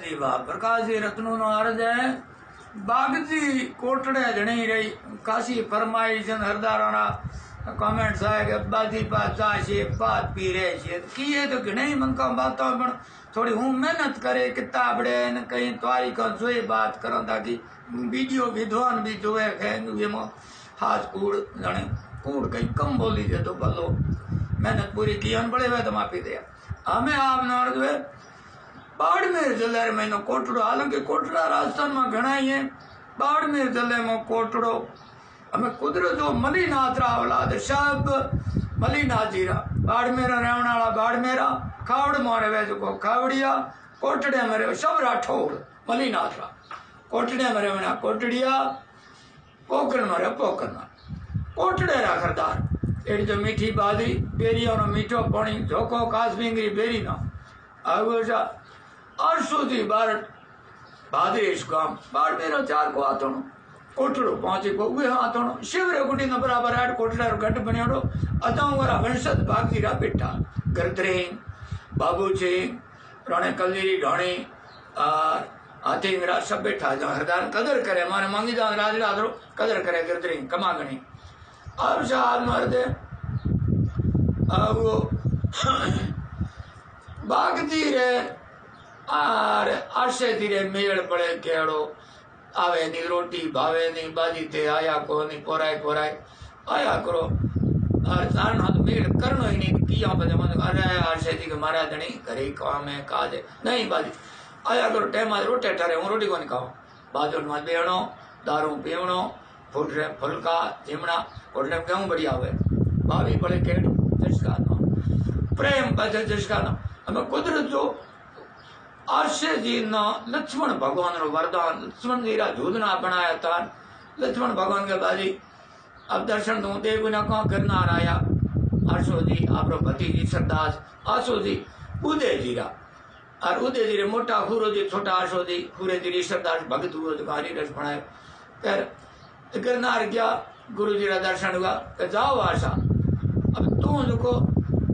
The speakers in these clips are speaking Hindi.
जी वाह प्रकाश जी रत्नों नो अर्ज है बागजी कोटड़े जणी रही काशी फरमाई जन हरदाराना कमेंट्स आए कि बाजी पाचा शे बात पी रहे शे किए तो घणे ही मनका बातों पण थोड़ी हूँ मेहनत करे किताबड़े न कहीं त्वारी का जोए बात करो ताकि वीडियो विद्वान भी जोए खे मो हाथ कूड़ जाने कूड़ कहीं कम बोली दे तो भलो मेहनत पूरी की बड़े हुए तो माफी दे हमें आप नारद हुए बाड़मेर जिले में नो कोटड़ो हालांकि कोटड़ा राजस्थान में घना ही है बाड़मेर जिले में कोटड़ो हमें कुदरत जो मलीनाथ रा औलाद सब मलीनाथ जी रा बाड़मेरा रहने वाला बाड़मेरा खावड़ मोरे वे जो खावड़िया कोटड़े में रहे सब राठौड़ मलीनाथ रा कोटड़े में रहे कोटड़िया पोकरण में रहे पोकरण कोटड़े रा खरदार एडी जो मीठी बादरी बेरिया नो मीठो पानी झोको कास बिंगरी बेरी ना आगोजा अरसुदी बारट भाद्रेश गाम बाड़मेरा चार को आतो कोटड़ो पहुंचे को वे आतो शिवरे गुडी न बराबर आठ कोटड़ा घट बन्योड़ो अताऊ वरा वंशज भागजी रा बेटा गरद्रेंग बाबू सिंह राणे कलरी ढाणी हाथी मेरा सब बैठा जो हरदार कदर करे माने मांगी जा राज राजरो कदर करे गरद्रेंग कमागणी अब साहब मर्दे वो भागती रे आर आशे धीरे मेल पड़े केड़ो आवे नी रोटी भावे नी बाजी ते आया को नी पोराय पोराय आया करो और सारण हाथ मेल करनो ही नहीं किया बजे मन अरे आशे दी के महाराज नहीं करे काम है काज नहीं बाजी आया करो टाइम आज रोटे ठरे हूं रोटी कोनी खाओ बाजू में बेणो दारू पीवणो फुटरे फुलका चिमड़ा होटल में क्यों बढ़िया हुए भाभी बड़े केड़ जिसका प्रेम बजे जिसका ना हमें कुदरत जो आशे जी ना लक्ष्मण भगवान रो वरदान लक्ष्मण जी रा झूलना बनाया था लक्ष्मण भगवान के बाजी अब दर्शन दूं देव ना कहाँ करना आया आशो जी आप पति जी सरदास आशो जी उदय जी रा और उदय जी रे मोटा खूरो जी छोटा आशो जी खूरे जी सरदास भगत हुआ जो हरी रस बनाए फिर गिरनार गया गुरु जी रा दर्शन हुआ तो जाओ आशा अब तू जो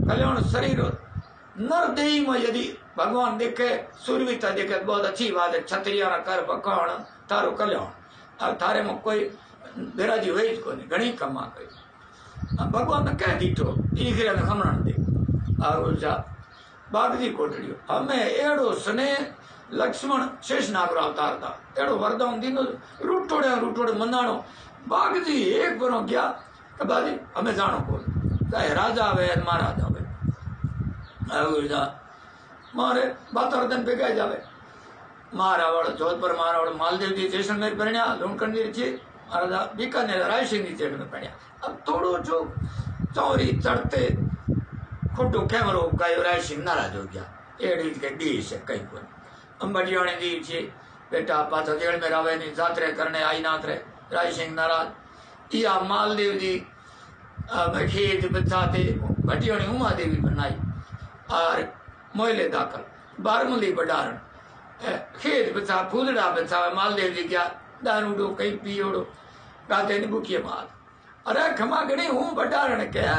कल्याण शरीर नर देही में यदि भगवान देखे सूर्यता देखे बहुत अच्छी बात है क्षत्रिया कर पकाण तारो कल्याण अब थारे में कोई बेराजी हुई को नहीं घनी कमा कई भगवान ने कह दीठो ईखरे ने खमरण दे आजा बागजी कोटड़ियो हमें एड़ो स्ने लक्ष्मण शेष नागर अवतार था एड़ो वरदान दीनो रूटोड़े मनाणो बागजी एक बनो गया बाजी हमें जानो को चाहे राजा आवे महाराज आवे मारे बातों बेगा जावे महारावड़ जोधपुर महारावड़ मालदेव जी जैसलमेर पढ़िया लूणकंडी जी महाराजा बीकानेर रायसिंह जी जेठ में पढ़िया अब थोड़ो जो चौरी चढ़ते खोटो कैमरो गायो रायसिंह नाराज हो गया एड़ी के डी से कहीं को अंबड़ियाणी जी छे बेटा पाछा जेल में रावे नहीं जात्रे करने आई नाथ रे रायसिंह नाराज या मालदेव जी खेत बचाते भटियाणी उमा देवी बनाई और मोहले दाखल बारमली बडारण खेत बचा फूलड़ा बचा मालदेव जी क्या दारूडो कहीं पियोड़ो गाते ने बुकिए माल अरे खमा गणी हूँ बडारण क्या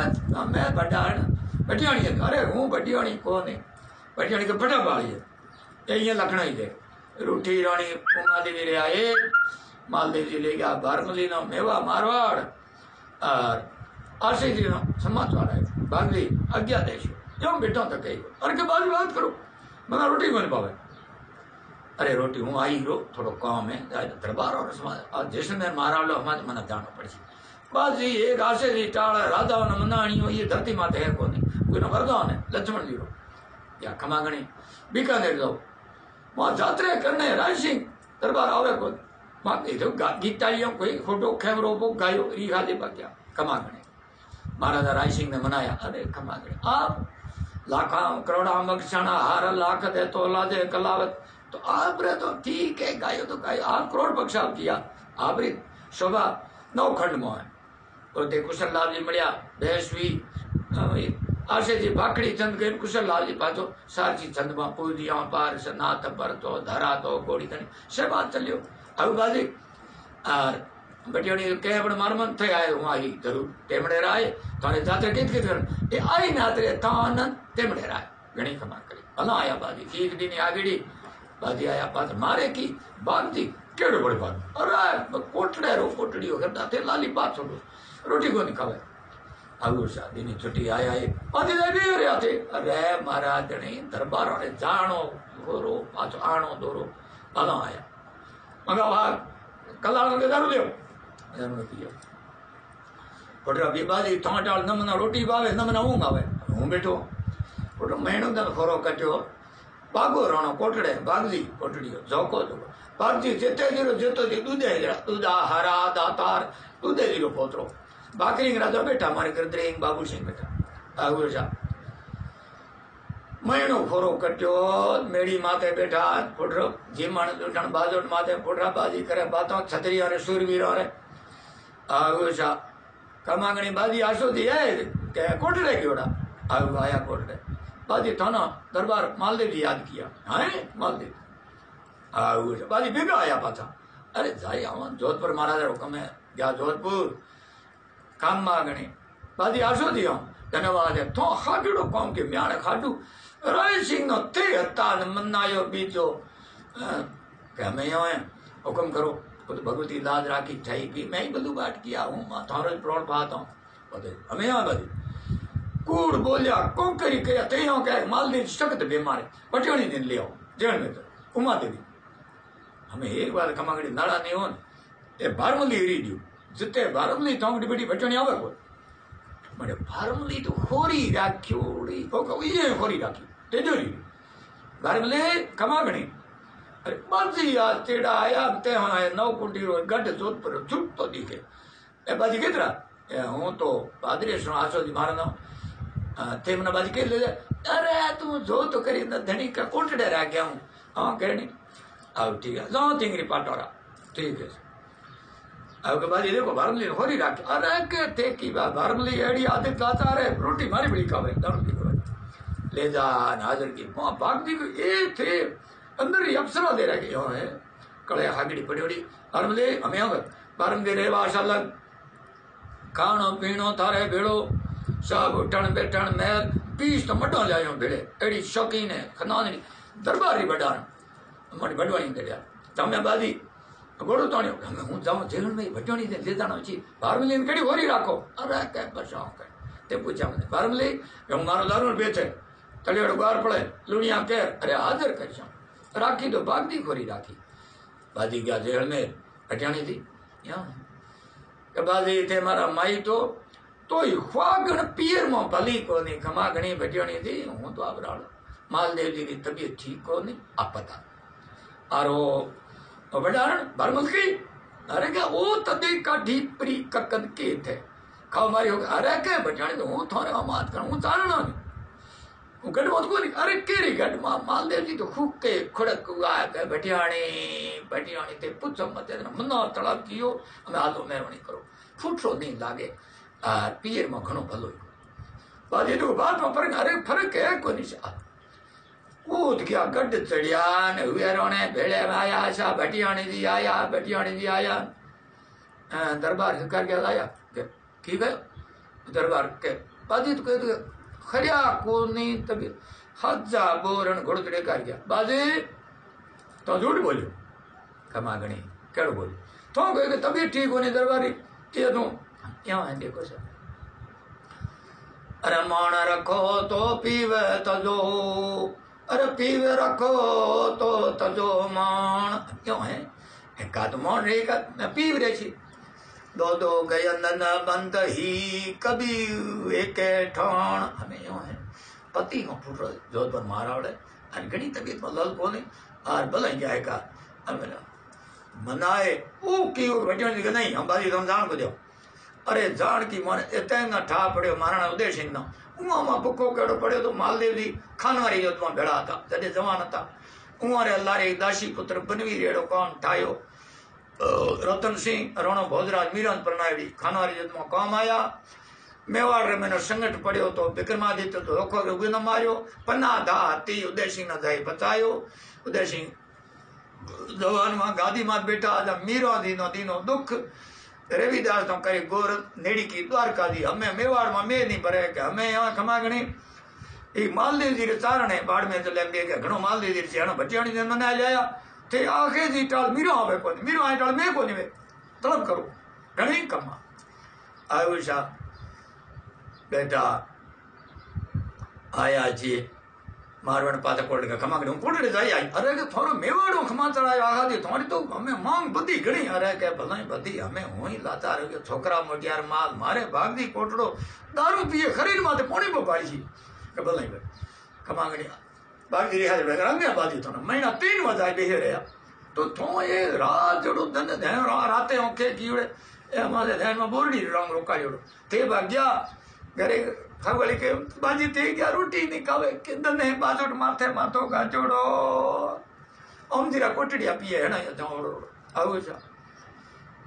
मैं बडारण भटियाणी अरे हूँ भटियाणी कौन है भटियाणी के फटा बाड़ी है ये लखना ही दे रूठी रानी उमा देवी रे आए मालदेव जी ले गया बारमली ना मेवा मारवाड़ और आशी जी ना समाचार है बागली आज्ञा देश क्यों बेटा तक कही अरे के बाद बात करो मना रोटी को नहीं पावे अरे रोटी हूँ आई रो थोड़ो काम है दरबार और जैसलमेर मारा लो हमारे मना जाना पड़ी बस ये एक आशे जी टाड़ राधा न मनाणी हो ये धरती माते है कोनी कोई न वरदान है लक्ष्मण जी रो या खमागणी बीकानेर जाओ वहां यात्रा करने रायसिंह दरबार आवे को माते तो गीतालियों कोई फोटो कैमरो को गायो रीहा दे बग्या खमागणी महाराजा रायसिंह ने मनाया अरे खमागणी आप लाखा करोड़ा मक्षण हार लाख दे तोला दे कलावत तो आप रे तो ठीक है गायो तो गायो आप करोड़ पक्षाप किया आप री शोभा नौखंड में है और दे कुशल लाल जी मड़िया भैंसवी आशे जी भाकड़ी चंद के कुशल लाल जी पाछो सारची चंद में पूजिया पार से नाथ पर तो धरा तो गोड़ी तनी से बात चलियो अब बाजी और बटियाणी कहे बड़ मारमन थे आए वहाँ ही जरूर टेमड़े राय थाने जाते कित कर ये आई नातरे तान टेमड़े राय घणी खमा करी भला आया बाजी ठीक दिन आगड़ी बाजी आया पास मारे की बाग जी केड़ो बड़े बाग अरे कोटड़े रो कोटड़ी करता थे लाली बात छोड़ो रोटी को निकाले आगू शादी ની छुट्टी आया है बाजी भी रहा थे अरे महाराज ने दरबार ने जानो गोरो पाछो आणो दोरो भला आया मगा भाग कलाल के दारू दो पियो कोटरा भी बाजी टमाटर नमना रोटी बावे नमना ऊंग आवे हूं बैठो कोटो महीनो तक खोरो कटियो बागो राणो कोटड़े बागजी कोटड़ी जोको जोको बागजी जेते जीरो जेतो जी दूधे दूधा हरा दातार दूधे जीरो पोतरो बाकरी राजा बैठा मारे कर बाबू सिंह बैठा बाबू जा महीनो खोरो कटियो मेड़ी माथे बैठा फुटरो जीमण दुठण बाजोट माथे फुटरा बाजी करे बातों छतरी और सूरवीर और आगू जा कमांगणी बाजी आशो दी है के कोटड़े क्योड़ा आगू आया कोटड़े बाजी थाना दरबार मालदेव जी याद किया है मालदेव आगू जा बाजी बिगा आया पाछा अरे जाई आवा जोधपुर महाराज हुक्म है गया जोधपुर काम मांगणी बाजी आशो दियो धन्यवाद है तो खाडूड़ो कौम के म्याणे खाडू राय सिंह नो ते हत्ता मन्नायो बीजो क्या मैं आया हुक्म करो तो भगवती लाज राखी ठाई पी मैं ही बलू बाट किया हूँ मां थारो प्रोड़ पाता हूँ हमें यहाँ बाजी कूड़ बोलिया कोंकरी कया ते यहाँ क्या मालदेव सख्त बीमार है बटियोनी दिन ले आओ जेल में तो उमा देवी हमें एक बार कमागड़ी नाड़ा नहीं हो ये बारमली एरी दियो जिते बारमली तोंगड़ी बड़ी बटियोनी आवे को मने बारमली तो खोरी राख्योड़ी को ये खोरी राखी तेजोरी बारमली कमागड़ी अरे बाजी आज तेड़ा आया ते हाँ नौ कुंडी रो गढ़ जोधपुर चुप तो दिखे ए बाजी कितना हूँ तो पादरी सुनो आसो जी मारना ते मना बाजी के ले अरे तू जो तो करी न धनी का कोटड़े रह गया हूँ हाँ कहनी आओ ठीक है जाओ तिंगरी पाटोरा ठीक है अब के बाजी देखो बारमली होरी राख अरे के ते की बात बारमली एड़ी आदत लाता रे रोटी मारी बड़ी खावे दारू की ले जा हाजिर की भाग दी ये थे अंदर ही अप्सरा दे रहे हो है कड़े हागड़ी पड़ी बड़ी बारमली हमें आवे बारमली रेवा अलग खानो पीनो थारे भेड़ो सब उठण बैठण महल पीस तो मडो लायो भेड़े एड़ी शौकीन है खनानी दरबारी बडान मडी बडवानी दे तमे बाजी गोड़ो ताणियो हमें हूं जाऊं जेल में बटवानी दे ले जानो छी बारमली केड़ी होरी राखो अरे के बचाओ के ते पूछा मैंने बारमली हम मारो दारू बेचे तलेड़ो गार पड़े लुनिया के अरे हाजिर कर राखी तो बागदी खोरी राखी बाजी गया जेल में बटियानी थी यहाँ बाजी थे मारा माई तो ही ख्वागण पीर मो भली को नहीं खमा घनी बटियानी थी हूं तो आबराल मालदेव जी की तबीयत ठीक को नहीं आप पता आरो बडारण बारमल की अरे क्या वो तदी का ढीपरी ककद के थे खाओ मारी हो अरे क्या बटियानी तो हूं थोड़े मात कर हूं चारणा नहीं गढ़ मत को नहीं अरे केरी गढ़ मालदेव जी तो खूब के खुड़क आया के बटियानी थे पूछो मत मना तड़प कियो हमें आलो मेहरबानी करो फूटो नहीं लागे पीर में घणो भलो बाजी तो बात में फर्क अरे फर्क है को नहीं कूद गया गढ़ चढ़िया ने हुएरोने भेड़े में आया सा बटियानी जी आया दरबार से कर गया लाया की गयो दरबार के बाजी तो कहते खरिया को नहीं तभी हजा बोरण घोड़े कर गया बाजी तो झूठ बोलियो खमा गणी केड़ो बोलियो तो कहे तबीयत ठीक होनी दरबारी ये तू क्यों है देखो सर अरे मान रखो तो पीवे तजो अरे पीवे रखो तो तजो मान क्यों है एक तो मान रही का मैं पीव रही थी दो गयन न बंद ही कभी एक ठाण हमें यूं है पति को फुट जोधपुर महारावड़े अन घनी तबीयत में लल को नहीं और भले जाएगा मनाए वो की बटियों की नहीं हम बाजी तुम जान को दो अरे जान की मन इतना ठा पड़ो महाराणा उदय सिंह ना उमा में पुखो केड़ो पड़ो तो मालदेव जी खानवारी जो तुम भेड़ा था जॾहिं जवान था उमारे अल्लाह दासी पुत्र बनवीर एड़ो कौन ठायो रतन सिंह रणो भोजराज मीरान प्रणायड़ी खानवारी जो तुम काम आया मेवाड़ रे मैंने संगठ पड़ियो तो विक्रमादित्य तो रोको रुगे न मारियो पन्ना धा हाथी उदय सिंह न जाई बचायो उदय सिंह जवान मां गादी मां बैठा जब मीरो दीनो दुख रविदास तो करे गोर नेड़ी की द्वारका दी हमें मेवाड़ में मैं नहीं भरे के हमें यहाँ खमा गणी ये मालदेव जी रे चारण बाड़ में चले गए घणो मालदेव जी से बच्चियाणी ने मना लिया थे आखे जी टाल मीरो आवे कोनी मीरो आए टाल मैं कोनी वे तलब करो घणे कमा आयो छा बेटा आया जी मारवाड़ पाता कोट का खमा करे कोटड़े जाई आई अरे के थोरो मेवाड़ो खमा चढ़ायो आगा दी थोड़ी तो हमें मांग बदी घणी अरे के भलाई बदी हमें होई लाचार के छोकरा मोटियार माल मारे भागदी कोटड़ो दारू पिए खरीद माते पोणी को पाड़ी छी के भलाई खमा घणी भागदी रिहा जे रंगे बादी तो महीना 3 वजाय बेहे रहा तो थो ये रात जड़ो दन ध्यान राते ओके कीड़े ए हमारे ध्यान में बोरडी रंग रोका जोड़ो ते भाग्या घरे खगोली के बाजी थी क्या रोटी निकावे के दने बाजोट माथे माथो का जोड़ो ओम जीरा कोटड़िया पिए है ना या जोड़ो आओ जा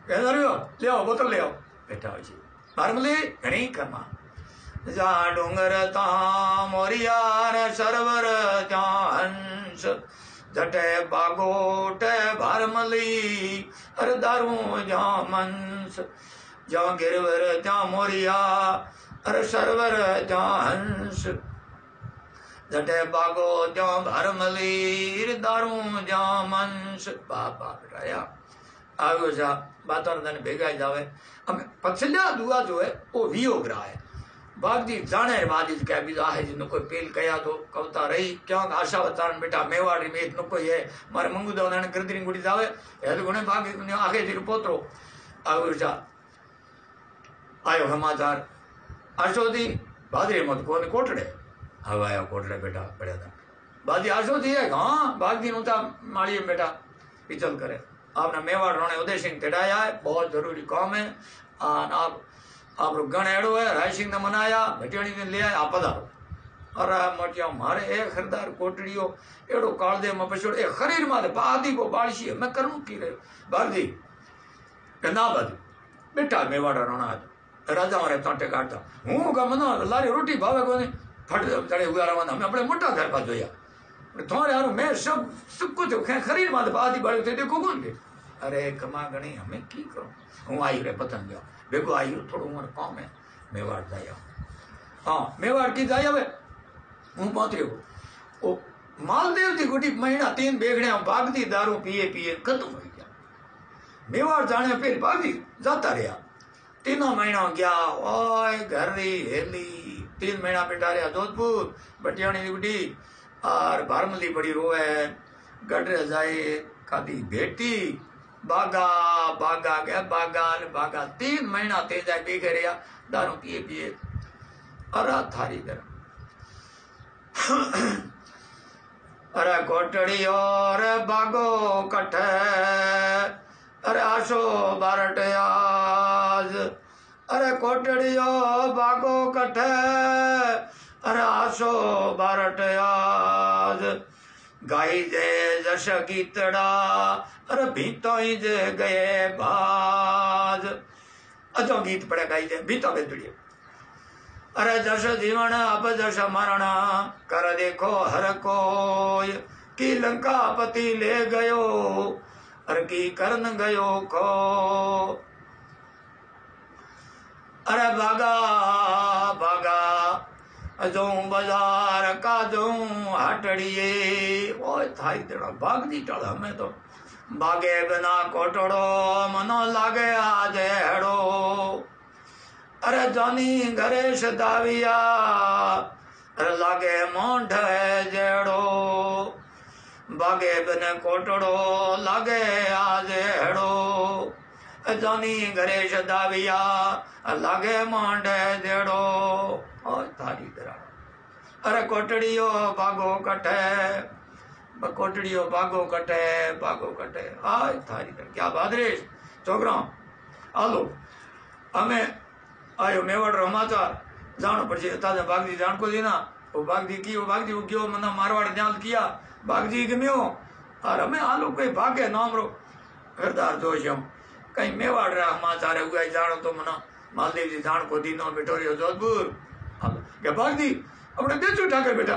कहना रे ले आओ बोतल ले आओ बेटा जी मारमले घणी कमा जा डोंगर ता मोरियार सरवर जा हंस जटे बागोट भारमली अरे दारू जा मंस जा गिरवर जा मोरिया अरे सरवर जा हंस जटे बागो जा भारमली दारू जा मंस बाप बेटाया आयो जा बातों ने भेगा जावे हमें पछल्या दुआ जो है वो वियोग रहा है बागदी जाने बादी क्या भी है जिन कोई पेल कया तो कविता रही क्यों आशा बतान बेटा मेवाड़ी में इतनो कोई है मारे मंगू दो ने गिरदरी गुड़ी जावे है तो गुणे बाग आगे जी पोतरो आयो जा आयो समाचार आशोदी बादरी मत कोने कोटड़े हवा आया कोटड़े बेटा पड़े था बादी आशोदी है हाँ बागदी नुता माड़ी बेटा पिचल करे आपने मेवाड़ रोने उदय सिंह तेड़ाया है बहुत जरूरी काम है आप गण एड़ो है राय सिंह ने मनाया भटियाणी ने ले आया आप पधारो अरे मोटिया मारे एक खरीदार कोटड़ियो एड़ो काल दे में पछोड़ एक खरीर मारे बादी को बाड़शी मैं करूं की रे बागदी ना बादी बेटा मेवाड़ा रोना आज राजा मारे तांटे काटता हूँ का मना लारी रोटी भावे को फट चढ़े हुआ रवाना हमें अपने मोटा घर का जोया तुम्हारे यार मैं सब कुछ खरीद माते बादी बाड़ी थे देखो कौन के अरे कमा गणी हमें की करूं हूँ आई रे पतंग गया बेगो आई थोड़ा उम्र कम है मेवाड़ जाया हाँ मेवाड़ की जाया वे हूँ पहुंच रहे वो मालदेव की गुटी महीना 3 बेगड़े भागती दारू पिए पिए खत्म हो गया मेवाड़ जाने फिर भागती जाता रहा 3 महीना गया ओए घर री हेली 3 महीना बेटा रहा जोधपुर भटियाणी की गुटी और भारमली बड़ी रोए गडरे जाए खादी बेटी बागा बागा गया बागा 3 महीना तेज जाए बेगे रहा दारू पिए पिए अरे थारी दर अरे कोटड़ी और बागो कठ अरे आशो बारट आज अरे कोटड़ी और बागो कठ अरे आशो बारट आज गाई जे जश गीतड़ा अरे भीतो ही जे गए बाज अजो गीत पड़े गाई जे भीतो बेदड़िए अरे जश जीवन अब जश मरण कर देखो हर कोय की लंका पति ले गयो अरे की करन गयो खो अरे भागा भागा जो बाजार का जो हटड़िए ओए थाई तेरा भागदी टल हमें तो भागे बिना कोटड़ो मनो लागे आज हेड़ो अरे जानी घरेश दाविया अरे लागे मोंढ जेड़ो भागे बिना कोटड़ो लागे आज हेड़ो जानी घरेश दाविया लागे मोंढ जेड़ो और थारी तरह अरे कोटड़ियो भागो कटे कोटड़ियो भागो कटे आय थारी तरह क्या बात रे छोकरा आलो हमें आयो मेवाड़ रो समाचार जानो पड़े ताजा बागजी जान को देना वो बागजी वो क्यों मना मारवाड़ ध्यान किया बागजी गम्यो और हमें आलो कोई भागे नाम रो घरदार जोशम कहीं मेवाड़ रहा समाचार हुआ जानो तो मना मालदेव जी जान को दीनो बिटोरियो जोधपुर क्या बागदी अपने देचू ठाकर बेटा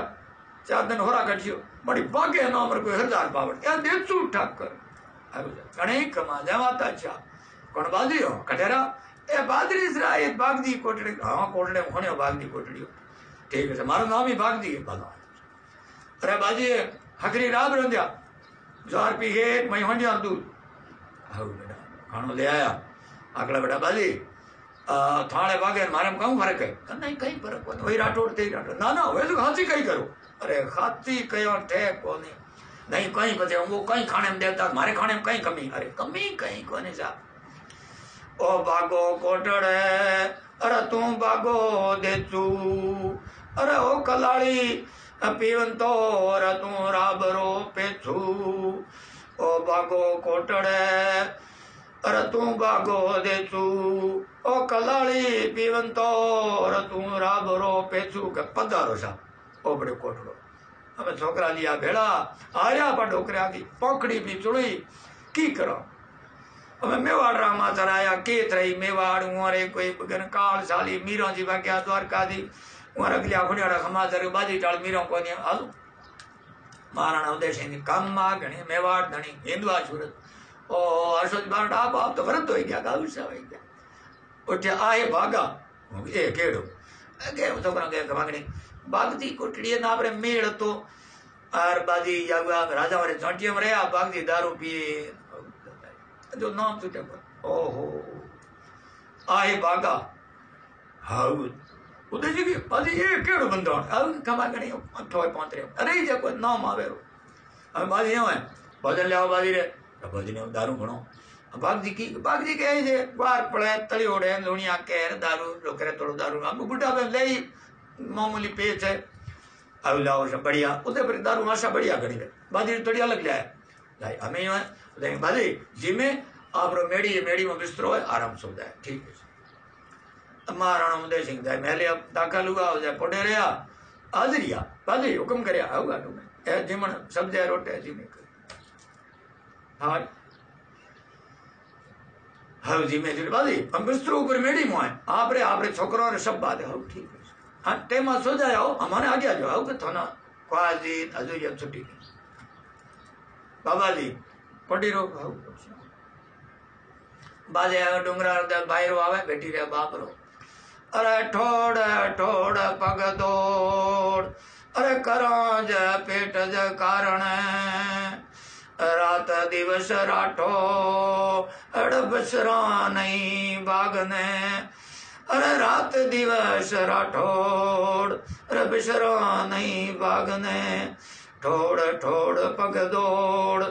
4 दिन होरा कटियो बड़ी बागे नाम रो कोई 1000 पावड़ या देचू ठाकर घणे कमा जावाता अच्छा कौन बाजी हो कटेरा ए बादरी सराय बागदी कोटड़ी हाँ कोटड़े होने बागदी कोटड़ी ठीक है मारो नाम ही भाग दिए भला अरे बाजी हकरी राब रंधिया ज्वार पी गए मैं हंडिया दूध हाँ बेटा खानो ले आया आकड़ा बेटा बाजी थाने भागे मारे में कहूँ फर्क है नहीं कहीं फर्क कोनी वही राठौड़ थे राठौड़ ना ना वे तो खाती कहीं करो अरे खाती कहीं ठेक कोनी नहीं कहीं पते वो कहीं खाने में देता मारे खाने में कहीं कमी अरे कमी कहीं कोनी साहब ओ बागो कोटड़े अरे तू बागो दे तू अरे ओ कलाड़ी पीवन तो अरे तू राबरो पेछू ओ बागो कोटड़े अरे तू बागो दे तू ओ कलाड़ी पीवन तो अरे तू राबरो पेछू के पधारो सा ओ बड़े कोटड़ो हमें छोकरा लिया भेड़ा आया पर डोकरिया की पकड़ी भी चुड़ी की करो हमें मेवाड़ रामा चराया केत रही मेवाड़ उरे कोई काल साली मीरों जी वाग्या द्वारका दी उर अगलिया खुड़ियाड़ा खमाचर बाजी टाल मीरों को नहीं हालो महाराणा उदय सिंह कम आ गणे मेवाड़ धनी हिंदुआ सूरत ओ अशोक बार आप तो वरत हो गया गाल से हो गया उठे आए भागा ए केड़ो के छोकरा के मांगने बागदी कोटड़ी ना पर मेड़ तो आर बाजी जागा राजा वाले चोटिया में रहा बागदी दारू पिए जो नाम छूटे ओहो आए बागा हाउ उदय जी की बाजी ये केड़ो बंदो हाउ कमा गणी ठोय पहुंच रहे अरे जे कोई नाम आवे रो हम बाजी यो है भजन ले आओ बाजी रे बाजी ने दारू घणो बागदी कहे जे बार पड़े तली ओड़े दुनिया केर दारू रोकरे तोड़ो दारू हम गुड्डा पे ले मामूली पेच है अब लाओ सब बढ़िया उदय पर दारू आशा बढ़िया करी है बाजी थोड़ी अलग लिया है हमें यो है बाजी जी में आप मेड़ी में बिस्तरो है आराम से हो जाए ठीक है महाराणा उदय सिंह जाए महले अब दाखिल हुआ हो जाए पोटे रहा हाजरिया बाजी हुक्म करे होगा तुम्हें जिमन सब्जे रोटे जिमे हाँ हाँ जी में जी बाजी हम बिस्तरो ऊपर मेड़ी में आप रे छोकरों ने सब बात है हाँ ठीक है हाँ टेम सो जाए आओ हमारे आगे आ जाओ आओ कि थाना ख्वाजी हजूरिया छुट्टी बाबा जी पड़ी रो बाजे डूंगरा बाहर आवे बैठी रहे बाप रो अरे ठोड़ ठोड़ पग दौड़ अरे कराज पेट ज कारण रात दिवस राठो अड़ बसरा नहीं बागने अरे रात दिवस राठौड़ अरे बिसरा नहीं बागने ठोड़ ठोड़ पग दौड़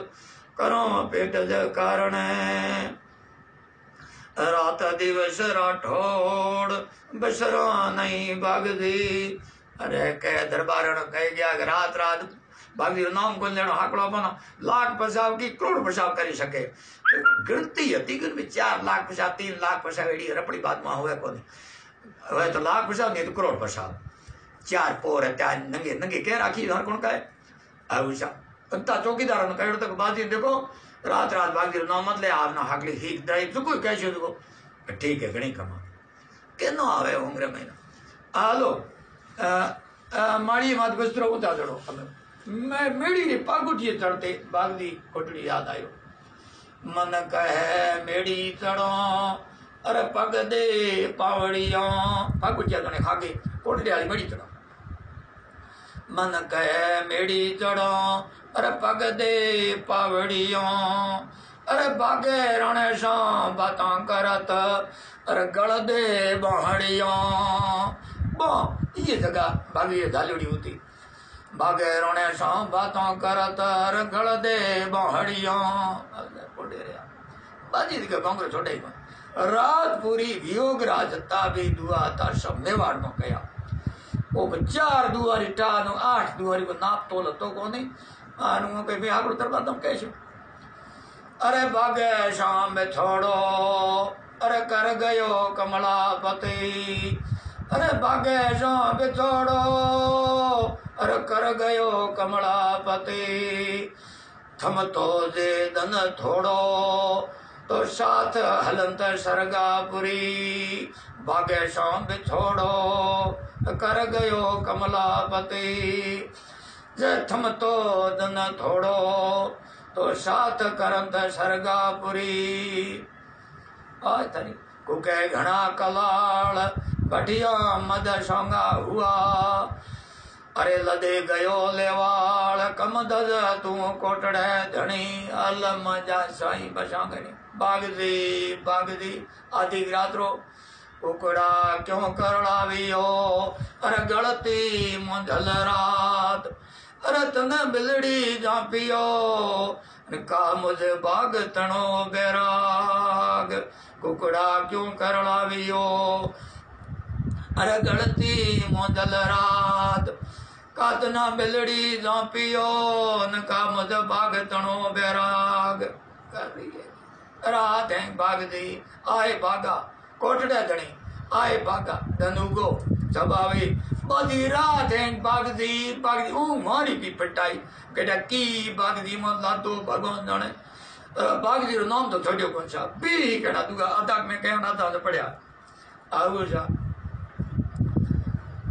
करो पेट ज कारण रात दिवस राठौड़ बिसरा नहीं बागदी अरे कह दरबार कह गया रात रात बागी नाम को लेना हाकड़ो बना लाख पसाव की करोड़ पसाव करी सके गिनती हती कि 4 लाख पसाव 3 लाख पसाव एडी रपड़ी बात में हुए कोनी हुए तो लाख पसाव नहीं तो करोड़ पसाव 4 पोर है नंगे नंगे कह राखी हर कौन कहे अवसा अंता चौकीदार ने कह तक बाजी देखो रात रात बागी नाम मत ले आपना हाकली ही ड्राइव तो कोई कैसे देखो ठीक है घणी कमा केनो आवे उम्र महीना हालो माड़ी मात बिस्तरो उतार चढ़ो मैं मेड़ी ने पागुटिए चढ़ते बागदी कोटड़ी याद आयो मन कहे मेड़ी चढ़ो अरे पग दे पावड़िया पागुटिया तो ने खागे कोटड़ी वाली मेड़ी चढ़ो मन कहे मेड़ी चढ़ो अरे पग दे पावड़िया अरे बागे रण सा बाता करत अरे गल दे बहड़िया ये जगह बागी झालुड़ी होती बागे रोने सा बातों करत गल दे बहड़िया बाजी के कांग्रेस छोटे रात पूरी वियोग राजता भी दुआ था सब मेवाड़ में गया वो 4 दुआरी टानो 8 दुआरी को नाप तोल तो कोनी आनु के भी आगु तरबा तुम कैसे अरे बागे शाम में छोड़ो अरे कर गयो कमलापति अरे बागे शाम में छोड़ो अरे कर गयो कमलापति थम तो जे दन थोड़ो तो साथ हलंत सरगापुरी बागे शाम में छोड़ो कर गयो कमलापति जे थम तो दन थोड़ो तो साथ करंत सरगापुरी आज तरी कुके घना कलाल भटिया मद शोंगा हुआ। अरे लदे गयो लेवाल कम दद तू कोटड़े धनी अलम जा साई बसांगनी। बागदी आधी रात्रो कुकड़ा क्यों करड़ावियो। अरे गलती मुंझल रात अरे तन बिलड़ी जापियो। का मुझे बाग तणो बैराग कुकड़ा क्यों करड़ावियो। अरे गलती मुंझल रात कातना बिलड़ी जापियो। न का मुझे बाग तणो बैराग कर रही है। रात है बागदी आए बागा कोटड़े धनी आए बागा धनुगो जबावी बदी रात है बागदी ऊ मारी भी पिटाई केडा की बागदी में लादो भगवान जाने। बागदी रो नाम तो छोड़ियो कौन सा भी केडा दुगा अदा में कहना था तो पढ़िया आगो सा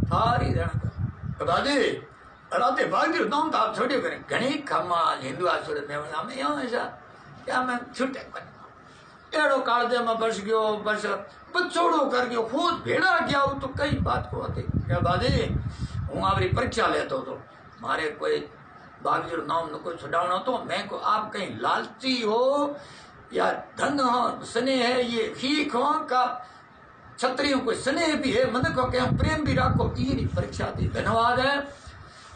थारी रण दादी राते बागदी रो नाम तो आप छोड़ियो करें घणी कमाल हिंदू आसुर में नाम यो ऐसा क्या मैं छुटे बन एड़ो कालदे में बस गयो बस बचोड़ो कर गयो खुद भेड़ा गया तो कई बात को आती क्या दादी हूँ आपरी परीक्षा लेतो तो मारे कोई बागजी नाम न कोई छुड़ावना तो मैं को आप कहीं लालची हो या धन हो स्नेह है ये हीख हो का क्षत्रियों को स्नेह भी है मन को क्या प्रेम भी रखो ये परीक्षा थी। धन्यवाद है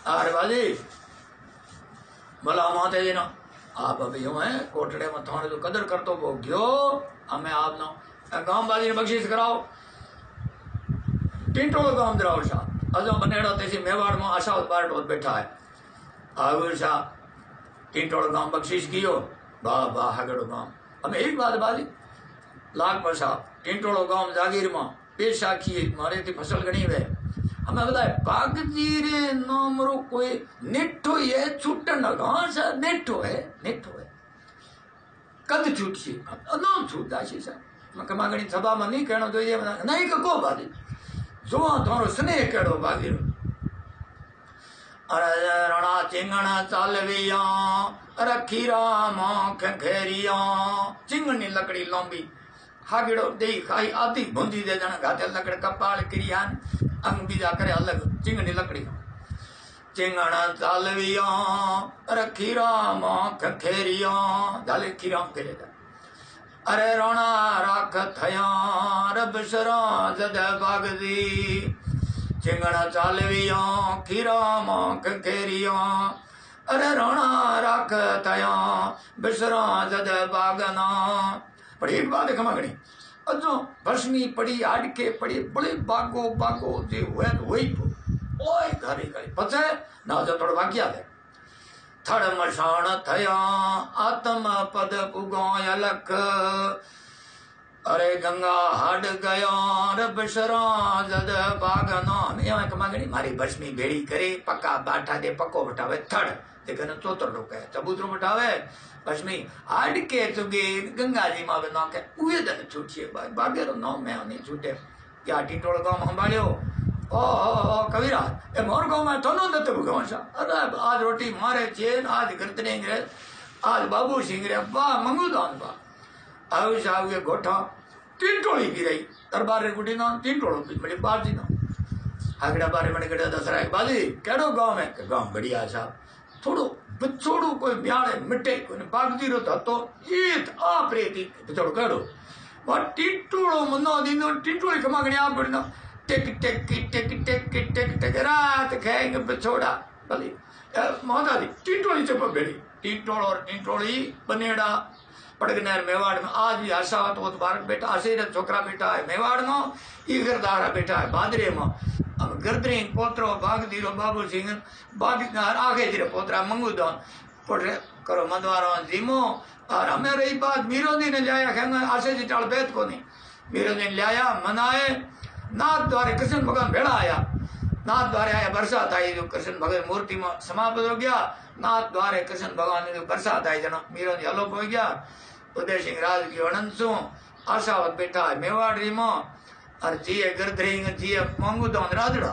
अरे बाजी भला माते जी ना आप अभी यूं है कोटड़े में थोड़े जो कदर कर तो वो गयो हमें आप ना गांव बाजी ने बख्शीश कराओ टिंटोल गांव दराव शाह अजो बनेड़ो तेसी मेवाड़ में आशा बार टोल बैठा है आगुर शाह टिंटोल गांव बख्शीश कियो वाह वाह हगड़ो गांव हमें एक बात बाजी लाख पशा टिंटोलो गांव जागीर में पेशा की मारे थी फसल गणी वे हमें बताए बागजी रे नाम रो कोई निठो है छूटन घास निठो है कद छूटसी नाम छूट जासी सर मैं कमागणी सभा में नहीं कहना तो ये नहीं को बाजी जो थोरो स्नेह केड़ो बाजी अरे रणा चिंगण चालविया रखी राम खेरिया चिंगनी लकड़ी लंबी हागिड़ो दे खाई आधी बूंदी दे जन घाटे लकड़ कपाल क्रियान अंग बीजा करे अलग चिंगनी लकड़ी चिंगण चालविया रखी राम खेरिया डाले खीराम के लेता। अरे रोना राख थया रबसरा जद बागदी चिंगण चालविया खीराम खेरिया। अरे रोना राख थया बिसरा जद बागना। पर एक बात है मगनी अजो भस्मी पड़ी आड़के पड़ी बड़े बागो बागो जे हुए तो वही ओए घरे घरे पचे ना जो थोड़ा वाक्या दे थड़ मशान थया आत्म पद पुगाय लख। अरे गंगा हड गया रबसरा जद बागना। एक मगनी मारी भस्मी भेड़ी करे पक्का बाठा दे पक्को बटावे थड़ देखने चौतर रोके चबूतरो बटावे भस्मी हाड के चुगे गंगा जी मां बना के उए दन छूटिए बागे रो नाम में नहीं छूटे क्या टिटोड़ गांव संभालियो ओ कबीरा ए मोर गांव में तनो दत्त भगवान सा। अरे आज रोटी मारे चेन आज गरतनेंग रे आज बाबू सिंह रे वाह मंगूदान वाह आउ साहब के गोठा टिटोड़ी की रही दरबार रे गुडी ना टिटोड़ो की बड़ी बात जी ना आगड़ा बारे में गड़ा दसरा बाजी केड़ो गांव में गांव बढ़िया साहब थोड़ो बचोड़ो कोई ब्याड़े मिटे कोई बागदी रो तो ईत आप रेती बचोड़ो केड़ो वा टिटोड़ो मनो दिनो टिटोड़ी कमागणी आप बढ़ना टेक टेक टेक टेक टेक टेक रात खाएंगे बचोड़ा भली मौदा दी टिटोड़ी चप बेड़ी टिटोड़ और टिटोड़ी बनेड़ा पड़गनेर मेवाड़ में आज भी आशावत वो बारक बेटा आशीर छोकरा बेटा है मेवाड़ में ईगरदारा बेटा है बादरे में अब गर्दरी पोत्रो बागदीरो बाबू सिंह बागदार आगे धीरे पोतरा मंगूदान पोटरे करो मदवारो जीमो। और हमें रही बात मीरो दी ने लाया खेंगा आशे जी टाल बैत को नहीं मीरो दी लाया मनाए नाथ द्वारे कृष्ण भगवान भेड़ा आया नाथ द्वारे आया बरसात आई जो कृष्ण भगवान मूर्ति में समाप्त हो गया। नाथ द्वारे कृष्ण भगवान ने जो बरसात आई जना मीरो दी अलोप हो गया। उदय सिंह राज की वर्णन सु आशावत बेटा है मेवाड़ी में और जिये गर्दरिंग जिये मंगूदान राजड़ा